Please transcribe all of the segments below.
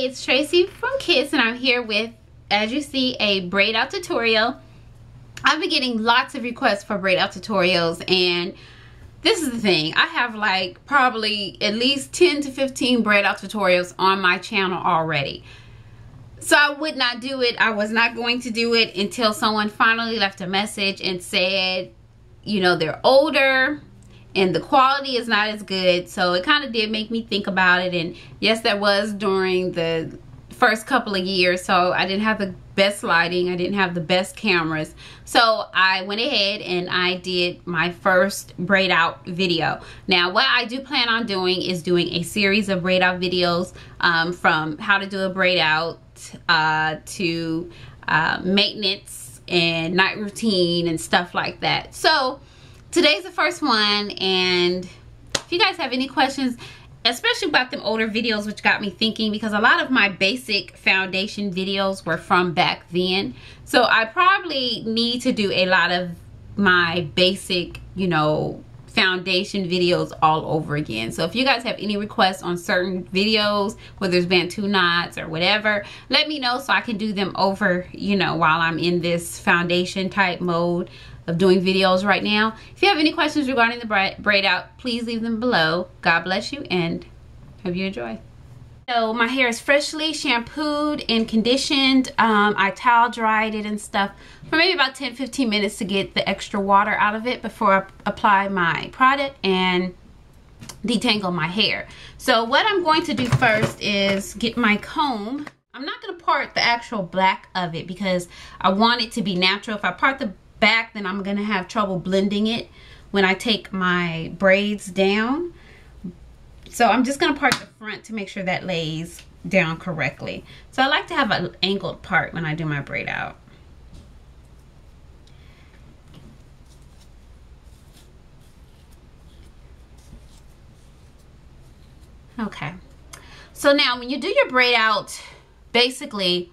Hey, it's Tracy from Kiss, and I'm here with, as you see, a braid out tutorial. I've been getting lots of requests for braid out tutorials, and this is the thing. I have like probably at least 10 to 15 braid out tutorials on my channel already. So I would not do it. I was not going to do it until someone finally left a message and said, you know, they're older and the quality is not as good. So it kind of did make me think about it. And yes, that was during the first couple of years. So I didn't have the best lighting. I didn't have the best cameras. So I went ahead and I did my first braid out video. Now what I do plan on doing is doing a series of braid out videos, from how to do a braid out to maintenance and night routine and stuff like that. So today's the first one, and if you guys have any questions, especially about them older videos, which got me thinking, because a lot of my basic foundation videos were from back then. So I probably need to do a lot of my basic, you know, foundation videos all over again. So if you guys have any requests on certain videos, whether it's Bantu knots or whatever, let me know so I can do them over, you know, while I'm in this foundation type mode of doing videos right now. If you have any questions regarding the braid out, please leave them below. God bless you and hope you enjoy. So my hair is freshly shampooed and conditioned. I towel dried it and stuff for maybe about 10-15 minutes to get the extra water out of it before I apply my product and detangle my hair. So what I'm going to do first is get my comb. I'm not going to part the actual black of it because I want it to be natural. If I part the back, then I'm gonna have trouble blending it when I take my braids down. So I'm just gonna part the front to make sure that lays down correctly. So I like to have an angled part when I do my braid out. Okay, so now when you do your braid out, basically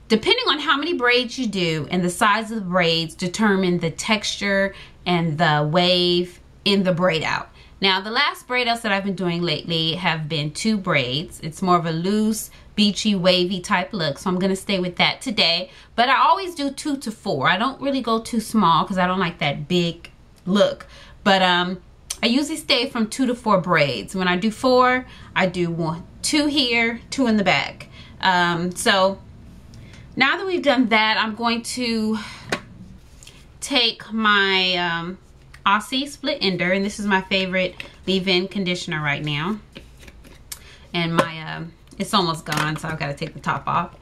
depending on how many braids you do and the size of the braids determine the texture and the wave in the braid out. Now the last braid outs that I've been doing lately have been 2 braids. It's more of a loose, beachy, wavy type look, so I'm gonna stay with that today. But I always do 2 to 4. I don't really go too small because I don't like that big look. But I usually stay from 2 to 4 braids. When I do 4, I do 2 here, 2 in the back. So now that we've done that, I'm going to take my Aussie split ender, and this is my favorite leave-in conditioner right now. And my it's almost gone, so I've got to take the top off.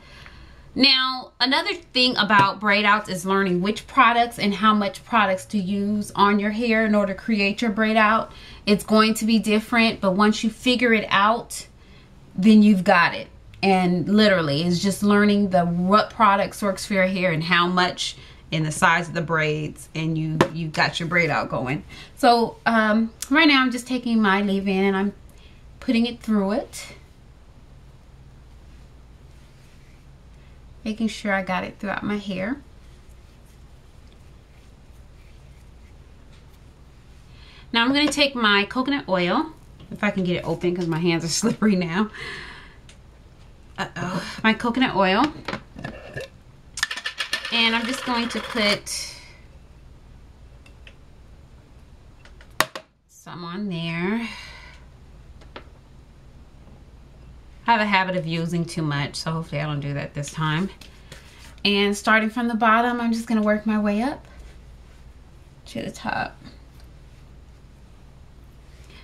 Now, another thing about braid outs is learning which products and how much products to use on your hair in order to create your braid out. It's going to be different, but once you figure it out, then you've got it. And literally it's just learning what products works for your hair and how much and the size of the braids, and you got your braid out going. So right now I'm just taking my leave-in and I'm putting it through it, making sure I got it throughout my hair. Now I'm going to take my coconut oil, if I can get it open because my hands are slippery now. My coconut oil, and I'm just going to put some on there. I have a habit of using too much, so hopefully I don't do that this time. And starting from the bottom, I'm just going to work my way up to the top.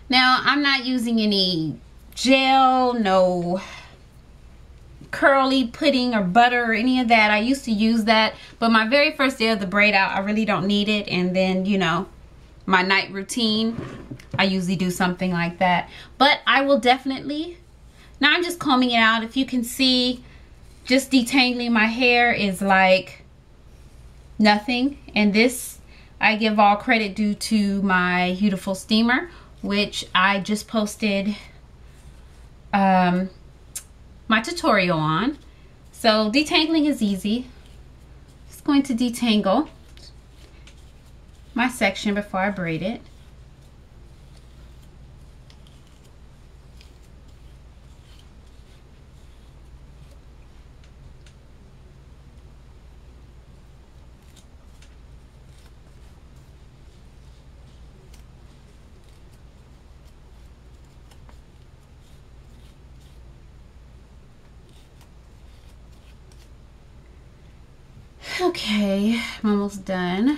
Now I'm not using any gel, no curly pudding or butter or any of that. I used to use that, but my very first day of the braid out, I really don't need it. And then, you know, my night routine, I usually do something like that. But I will definitely, now I'm just combing it out. If you can see, just detangling my hair is like nothing. And this, I give all credit due to my beautiful steamer, which I just posted my tutorial on. So detangling is easy. Just going to detangle my section before I braid it. Okay, I'm almost done.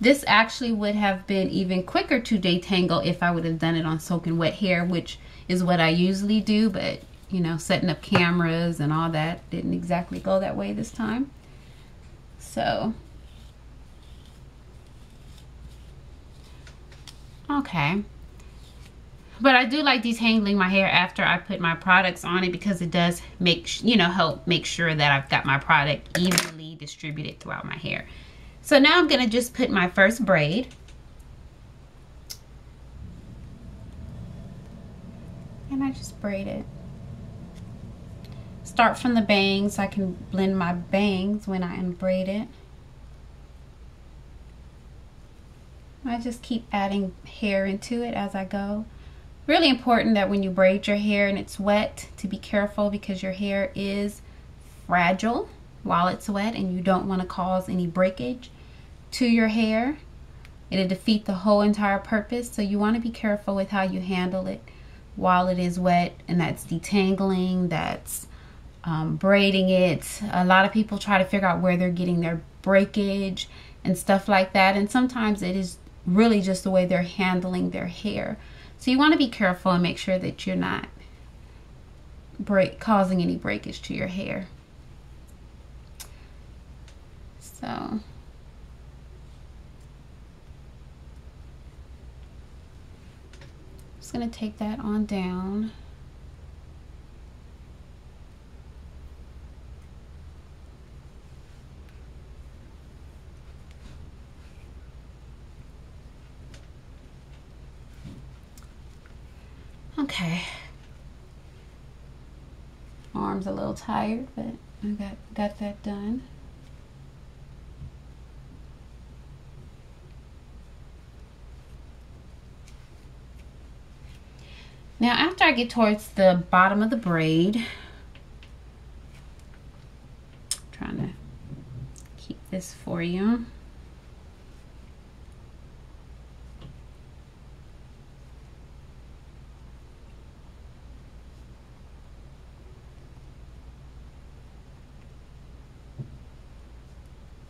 This actually would have been even quicker to detangle if I would have done it on soaking wet hair, which is what I usually do, but you know, setting up cameras and all that didn't exactly go that way this time. So, okay. But I do like detangling my hair after I put my products on it, because it does make, you know, help make sure that I've got my product evenly distributed throughout my hair. So now I'm gonna just put my first braid. And I just braid it. Start from the bangs so I can blend my bangs when I unbraid it. I just keep adding hair into it as I go. Really important that when you braid your hair and it's wet to be careful, because your hair is fragile while it's wet and you don't want to cause any breakage to your hair. It'll defeat the whole entire purpose. So you want to be careful with how you handle it while it is wet, and that's detangling, that's braiding it. A lot of people try to figure out where they're getting their breakage and stuff like that, and sometimes it is really just the way they're handling their hair. So you want to be careful and make sure that you're not causing any breakage to your hair. So I'm just going to take that on down. Okay, arm's a little tired, but I got that done. Now after I get towards the bottom of the braid, I'm trying to keep this for you.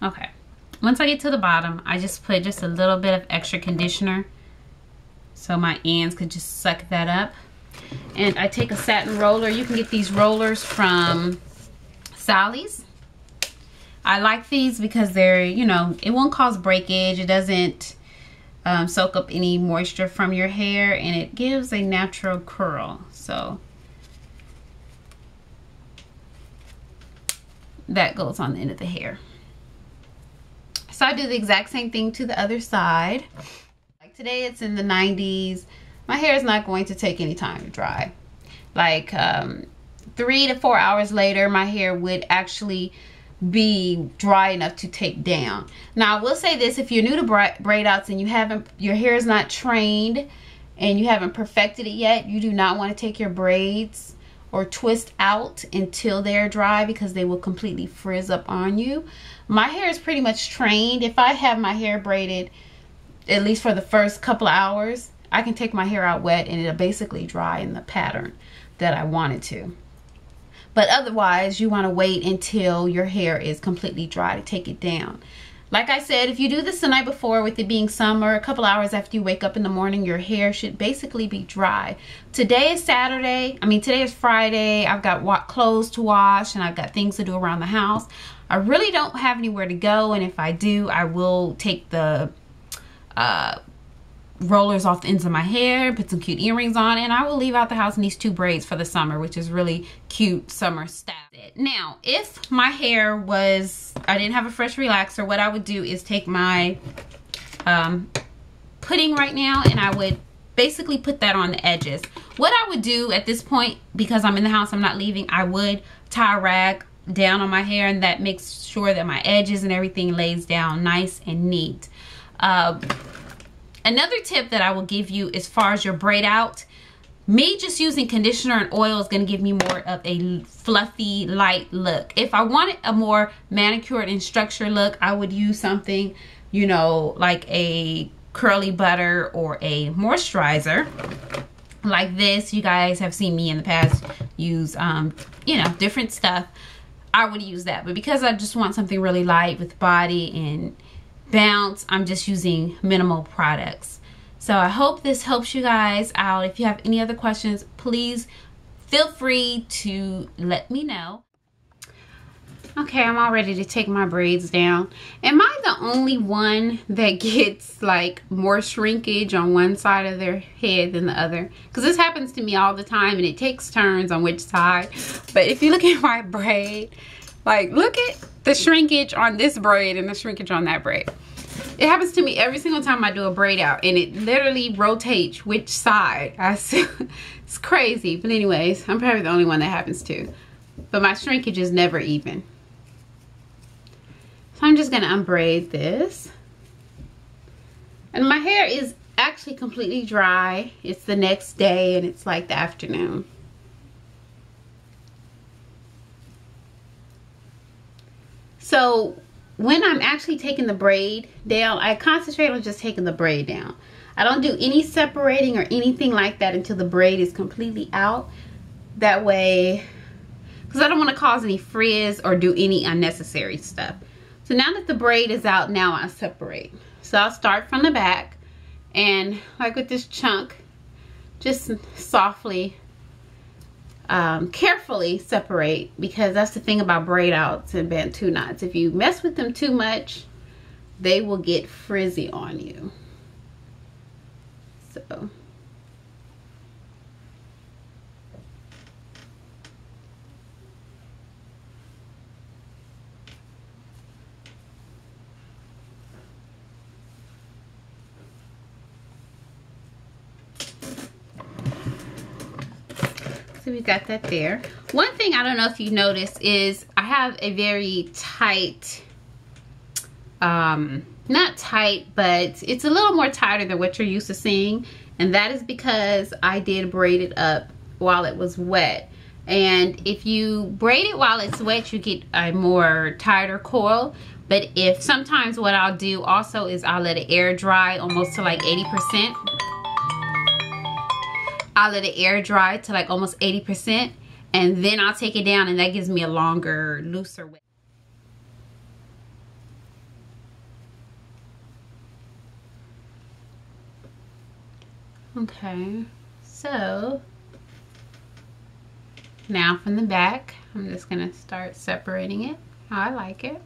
Okay, once I get to the bottom, I just put just a little bit of extra conditioner so my ends could just suck that up. And I take a satin roller. You can get these rollers from Sally's. I like these because they're, you know, it won't cause breakage. It doesn't soak up any moisture from your hair, and it gives a natural curl. So that goes on the end of the hair. So I do the exact same thing to the other side. Like today it's in the 90s. My hair is not going to take any time to dry. Like 3 to 4 hours later, my hair would actually be dry enough to take down. Now I will say this, if you're new to braid outs and your hair is not trained and you haven't perfected it yet, you do not want to take your braids or twist out until they're dry, because they will completely frizz up on you. My hair is pretty much trained. If I have my hair braided, at least for the first couple of hours, I can take my hair out wet and it'll basically dry in the pattern that I want it to. But otherwise, you want to wait until your hair is completely dry to take it down. Like I said, if you do this the night before, with it being summer, a couple hours after you wake up in the morning, your hair should basically be dry. Today is Saturday. I mean, today is Friday. I've got clothes to wash and I've got things to do around the house. I really don't have anywhere to go, and if I do, I will take the rollers off the ends of my hair, put some cute earrings on, and I will leave out the house in these 2 braids for the summer, which is really cute summer style. Now, if my hair was, I didn't have a fresh relaxer, what I would do is take my pudding right now, and I would basically put that on the edges. What I would do at this point, because I'm in the house, I'm not leaving, I would tie a rag down on my hair, and that makes sure that my edges and everything lays down nice and neat. Another tip that I will give you as far as your braid out, me just using conditioner and oil is going to give me more of a fluffy, light look. If I wanted a more manicured and structured look, I would use something, you know, like a curly butter or a moisturizer like this. You guys have seen me in the past use, you know, different stuff, I would use that. But because I just want something really light with body and bounce, I'm just using minimal products. So I hope this helps you guys out. If you have any other questions, please feel free to let me know. Okay, I'm all ready to take my braids down. Am I the only one that gets like more shrinkage on one side of their head than the other? Because this happens to me all the time and it takes turns on which side. But if you look at my braid, like look at the shrinkage on this braid and the shrinkage on that braid. It happens to me every single time I do a braid out, and it literally rotates which side. It's crazy. But anyways, I'm probably the only one that happens to. But my shrinkage is never even. So I'm just going to unbraid this. And my hair is actually completely dry. It's the next day and it's like the afternoon. So when I'm actually taking the braid down, I concentrate on just taking the braid down. I don't do any separating or anything like that until the braid is completely out. That way, because I don't want to cause any frizz or do any unnecessary stuff. So now that the braid is out, now I separate. So I'll start from the back, and like with this chunk, just softly, carefully separate, because that's the thing about braid outs and bantu knots. If you mess with them too much, they will get frizzy on you. So so we got that there. One thing I don't know if you noticed is I have a very tight, not tight, but it's a little more tighter than what you're used to seeing. And that is because I did braid it up while it was wet. And if you braid it while it's wet, you get a more tighter coil. But if sometimes what I'll do also is I'll let it air dry almost to like 80%. I'll let it air dry to like almost 80%, and then I'll take it down, and that gives me a longer, looser way. Okay, so now from the back, I'm just gonna start separating it how I like it.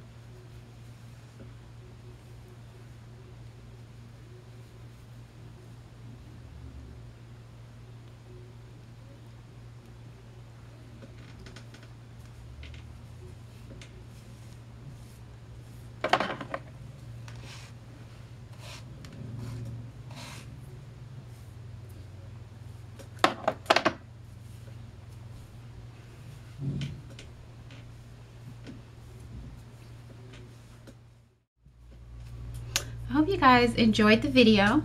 I hope you guys enjoyed the video.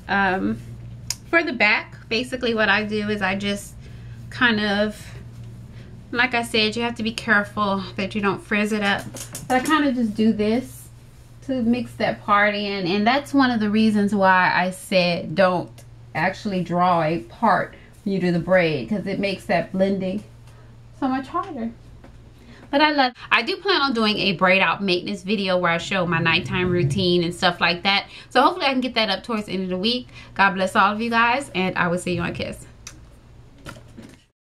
For the back, basically what I do is I just kind of, like I said, you have to be careful that you don't frizz it up. But I kind of just do this to mix that part in. And that's one of the reasons why I said don't actually draw a part when you do the braid, because it makes that blending so much harder. But I do plan on doing a braid out maintenance video where I show my nighttime routine and stuff like that. So hopefully I can get that up towards the end of the week. God bless all of you guys, and I will see you on Kiss.